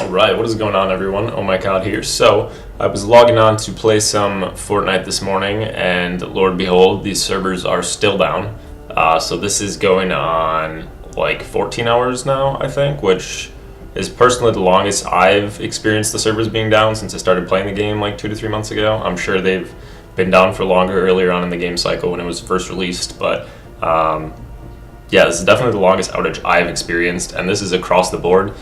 Alright, what is going on, everyone? Omycodd here. So, I was logging on to play some Fortnite this morning, and Lord behold, these servers are still down. So this is going on like 14 hours now, I think, which is personally the longest I've experienced the servers being down since I started playing the game like 2 to 3 months ago. I'm sure they've been down for longer earlier on in the game cycle when it was first released, but yeah, this is definitely the longest outage I've experienced, and this is across the board.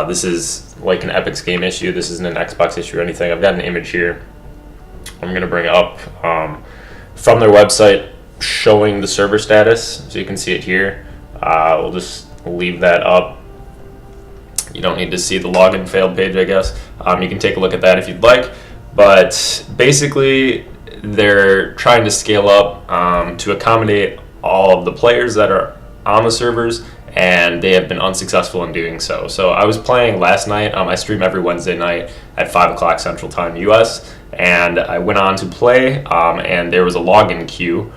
This is like an Epic's game issue. This isn't an Xbox issue or anything. I've got an image here I'm going to bring up from their website showing the server status, so you can see it here. We'll just leave that up. You don't need to see the login failed page, I guess. You can take a look at that if you'd like, but basically they're trying to scale up to accommodate all of the players that are on the servers, and they have been unsuccessful in doing so. So I was playing last night. I stream every Wednesday night at 5 o'clock Central Time US, and I went on to play, and there was a login queue.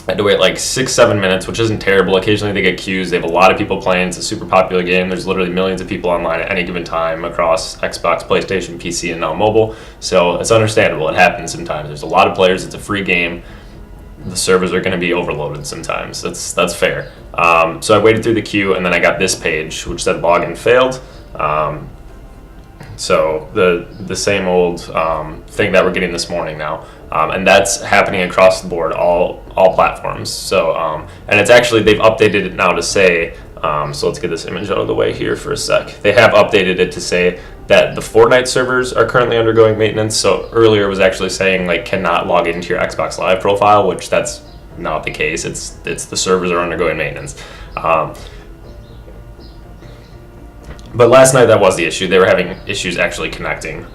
I had to wait like 6-7 minutes, which isn't terrible. Occasionally they get queues. They have a lot of people playing. It's a super popular game. There's literally millions of people online at any given time across Xbox, PlayStation, PC, and now mobile. So it's understandable. It happens sometimes. There's a lot of players. It's a free game. The servers are going to be overloaded sometimes. That's fair. So I waited through the queue, and then I got this page which said login failed. So the same old thing that we're getting this morning now, and that's happening across the board, all platforms. So and it's actually, they've updated it now to say, so let's get this image out of the way here for a sec. They have updated it to say that the Fortnite servers are currently undergoing maintenance. So earlier it was actually saying like cannot log into your Xbox Live profile, which that's not the case. It's the servers are undergoing maintenance. But last night that was the issue. They were having issues actually connecting.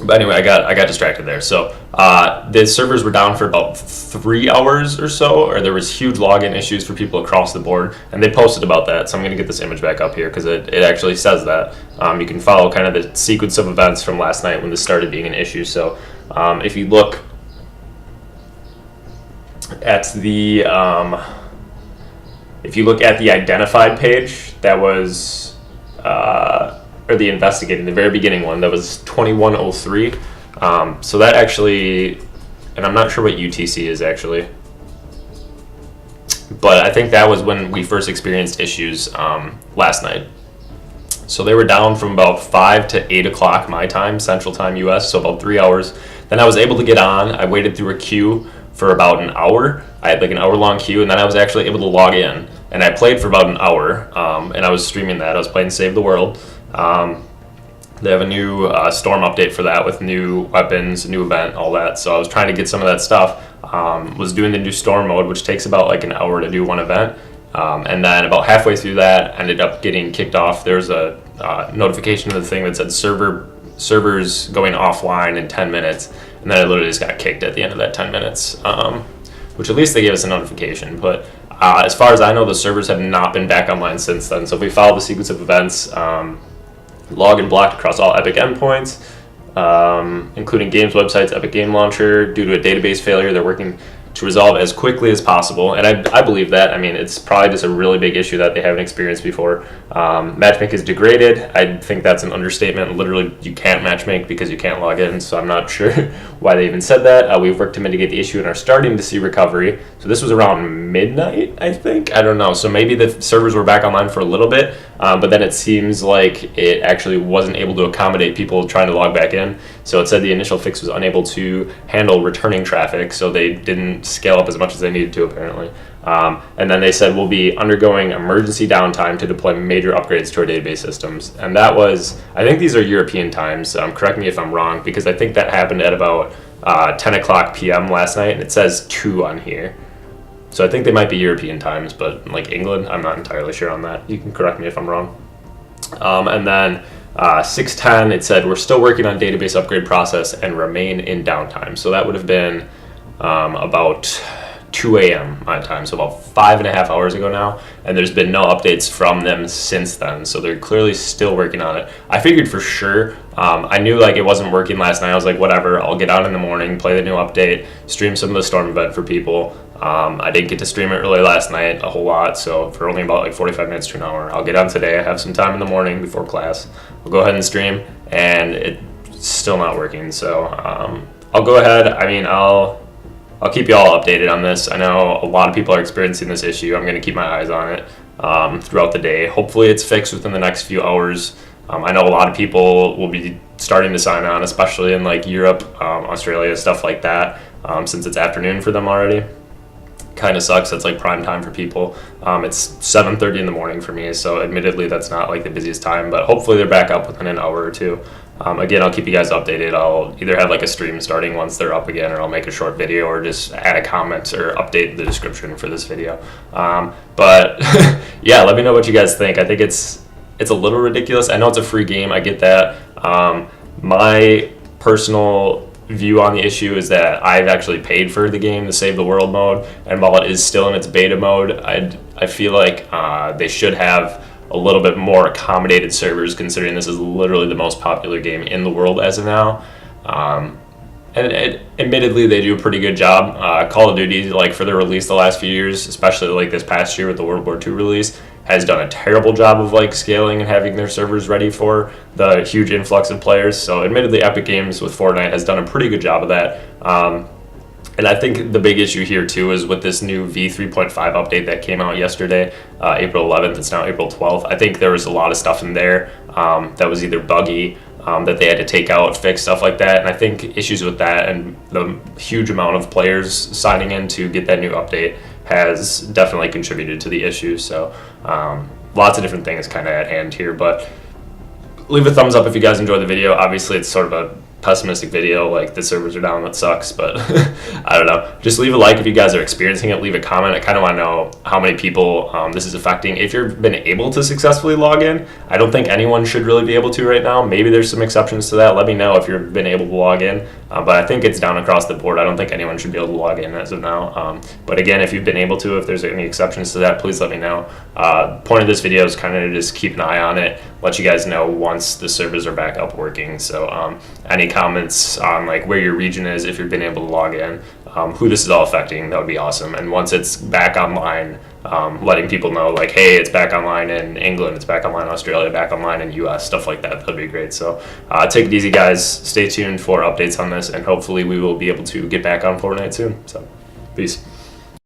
But anyway, I got distracted there. So the servers were down for about 3 hours or so, or there was huge login issues for people across the board, and they posted about that. So I'm going to get this image back up here because it actually says that. You can follow kind of the sequence of events from last night when this started being an issue. So if you look at the identified page, that was or the investigating, the very beginning one, that was 2103. So that actually, and I'm not sure what UTC is actually, but I think that was when we first experienced issues last night. So they were down from about 5 to 8 o'clock my time, Central Time US, so about 3 hours. Then I was able to get on. I waited through a queue for about an hour. I had like an hour-long queue, and then I was actually able to log in. And I played for about an hour, and I was streaming that. I was playing Save the World. They have a new Storm update for that with new weapons, new event, all that. So I was trying to get some of that stuff. Was doing the new Storm mode, which takes about like an hour to do one event. And then about halfway through that, ended up getting kicked off. There was a notification of the thing that said servers going offline in 10 minutes. And then I literally just got kicked at the end of that 10 minutes, which at least they gave us a notification. But as far as I know, the servers have not been back online since then. So if we follow the sequence of events, login blocked across all Epic endpoints, including games websites, Epic Game Launcher, due to a database failure. They're working to resolve as quickly as possible, and I believe that. I mean, it's probably just a really big issue that they haven't experienced before. Matchmake is degraded. I think that's an understatement. Literally, you can't matchmake because you can't log in, so I'm not sure why they even said that. We've worked to mitigate the issue and are starting to see recovery. So this was around midnight, I think. I don't know. So maybe the servers were back online for a little bit, but then it seems like it actually wasn't able to accommodate people trying to log back in. So it said the initial fix was unable to handle returning traffic, so they didn't scale up as much as they needed to, apparently. And then they said we'll be undergoing emergency downtime to deploy major upgrades to our database systems. And that was, I think these are European times. Correct me if I'm wrong, because I think that happened at about 10 o'clock p.m. last night, and it says 2 on here. So I think they might be European times, but like England, I'm not entirely sure on that. You can correct me if I'm wrong. And then 6:10, it said we're still working on database upgrade process and remain in downtime. So that would have been about 2 a.m. my time, so about 5.5 hours ago now, and there's been no updates from them since then, so they're clearly still working on it. I figured for sure, I knew like it wasn't working last night. I was like, whatever, I'll get out in the morning, play the new update, stream some of the Storm event for people, I didn't get to stream it really last night a whole lot, so for only about like 45 minutes to an hour. I'll get on today. I have some time in the morning before class. I'll go ahead and stream, and it's still not working. So I'll go ahead. I mean, I'll keep you all updated on this. I know a lot of people are experiencing this issue. I'm going to keep my eyes on it throughout the day. Hopefully it's fixed within the next few hours. I know a lot of people will be starting to sign on, especially in like Europe, Australia, stuff like that, since it's afternoon for them already. Kind of sucks. It's like prime time for people. It's 7:30 in the morning for me, so admittedly that's not like the busiest time, but hopefully they're back up within an hour or two. Again, I'll keep you guys updated. I'll either have like a stream starting once they're up again, or I'll make a short video, or just add a comment or update the description for this video. But yeah, let me know what you guys think. I think it's a little ridiculous. I know it's a free game. I get that. My personal view on the issue is that I've actually paid for the game, the Save the World mode, and while it is still in its beta mode, I feel like they should have a little bit more accommodated servers, considering this is literally the most popular game in the world as of now. And admittedly, they do a pretty good job. Call of Duty, like for their release the last few years, especially like this past year with the World War II release, has done a terrible job of like scaling and having their servers ready for the huge influx of players. So admittedly, Epic Games with Fortnite has done a pretty good job of that. And I think the big issue here too is with this new v3.5 update that came out yesterday, April 11th, it's now April 12th. I think there was a lot of stuff in there that was either buggy, that they had to take out, fix, stuff like that. And I think issues with that and the huge amount of players signing in to get that new update has definitely contributed to the issue. So lots of different things kind of at hand here, but leave a thumbs up if you guys enjoyed the video. Obviously it's sort of a pessimistic video, like the servers are down, that sucks, but I don't know. Just leave a like if you guys are experiencing it. Leave a comment. I kind of want to know how many people this is affecting. If you've been able to successfully log in, I don't think anyone should really be able to right now. Maybe there's some exceptions to that. Let me know if you've been able to log in, but I think it's down across the board. I don't think anyone should be able to log in as of now. But again, if you've been able to, if there's any exceptions to that, please let me know. Point of this video is kind of to just keep an eye on it, let you guys know once the servers are back up working. So any comments on like where your region is, if you've been able to log in, who this is all affecting, that would be awesome. And once it's back online, letting people know like, hey, it's back online in England, it's back online in Australia, back online in US, stuff like that. That'd be great. So take it easy, guys. Stay tuned for updates on this, and hopefully we will be able to get back on Fortnite soon. So peace.